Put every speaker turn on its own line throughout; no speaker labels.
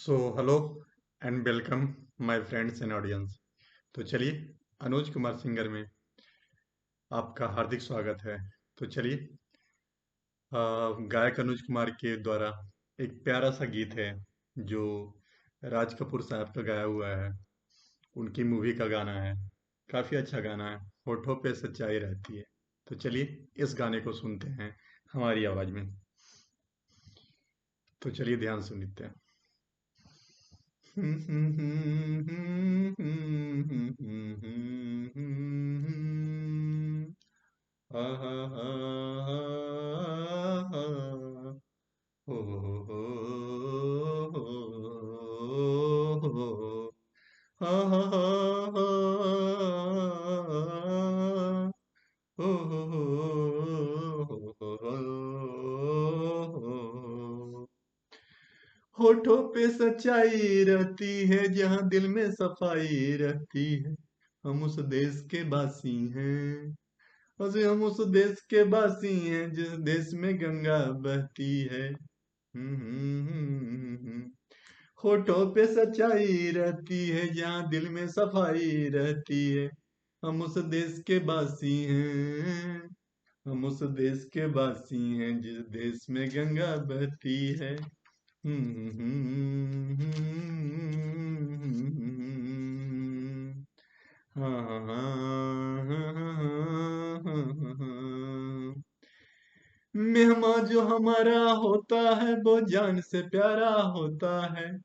So hello and welcome my friends and audience. तो चलिए, Anuj Kumar singer में आपका हार्दिक स्वागत है। तो चलिए, गायक अनुज कुमार के द्वारा एक प्यारा सा गीत है जो राज कपूर साहब का गाया हुआ है। उनकी मूवी का गाना है। काफ़ी अच्छा गाना है। होठों पे सच्चाई रहती है। तो चलिए, इस गाने को सुनते हैं हमारी आवाज़ में। तो चलिए, ध्यान से सुनते हैं। हा हा हा हा हो हो हो हा हा हा हो हो। होठों पे सच्चाई रहती है, जहाँ दिल में सफाई रहती है। हम उस देश के बासी हैं। अरे हम उस देश के बासी हैं जिस देश में गंगा बहती है। होठों पे सच्चाई रहती है, जहाँ दिल में सफाई रहती है। हम उस देश के बासी हैं। हम उस देश के बासी हैं जिस देश में गंगा बहती है। मेहमान जो हमारा होता है वो जान से प्यारा होता है।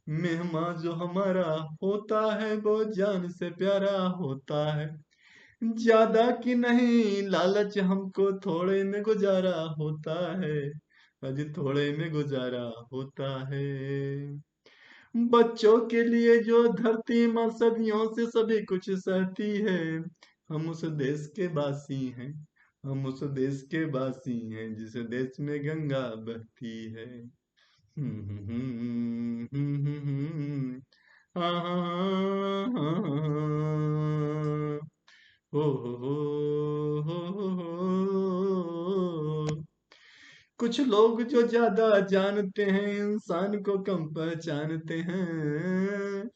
मेहमान जो हमारा होता है वो जान से प्यारा होता है। ज्यादा की नहीं लालच, हमको थोड़े में गुजारा होता है। अज थोड़े में गुजारा होता है। बच्चों के लिए जो धरती माँ सदियों से सभी कुछ सहती है। हम उस देश के बासी हैं। हम उस देश के बासी हैं जिस देश में गंगा बहती है। हाँ हाँ हाँ हाँ हाँ। हो। कुछ लोग जो ज्यादा जानते हैं इंसान को कम पहचानते हैं।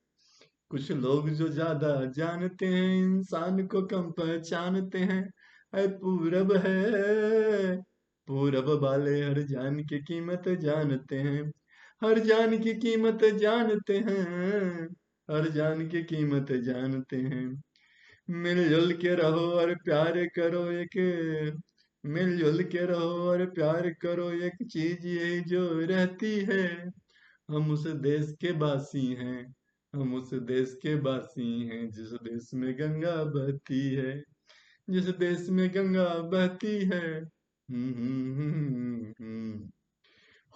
कुछ लोग जो ज्यादा जानते हैं इंसान को कम पहचानते हैं। है पूरब है। पूरब वाले हर जान की कीमत जानते हैं। हर जान की कीमत जानते हैं। हर जान की कीमत जानते हैं। मिलजुल के रहो और प्यार करो एक। मिलजुल के रहो और प्यार करो, एक चीज यही जो रहती है। हम उस देश के बासी हैं। हम उस देश के बासी हैं जिस देश में गंगा बहती है। जिस देश में गंगा बहती है।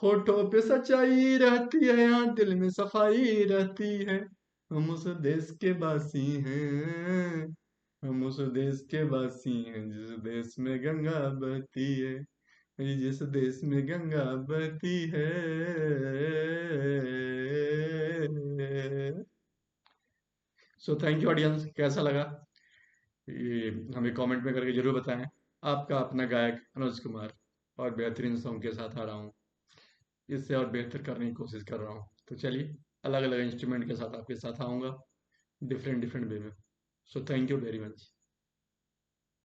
होठों पे सच्चाई रहती है, यहाँ दिल में सफाई रहती है। हम उस देश के बासी हैं। हम उस देश के वासी हैं जिस देश में गंगा बहती है। जिस देश में गंगा बहती है। सो थैंक यू ऑडियंस, कैसा लगा ये हमें कमेंट में करके जरूर बताएं। आपका अपना गायक अनुज कुमार, और बेहतरीन सॉन्ग के साथ आ रहा हूँ। इससे और बेहतर करने की कोशिश कर रहा हूँ। तो चलिए, अलग अलग इंस्ट्रूमेंट के साथ आपके साथ आऊँगा, डिफरेंट डिफरेंट वे में। So thank you very much.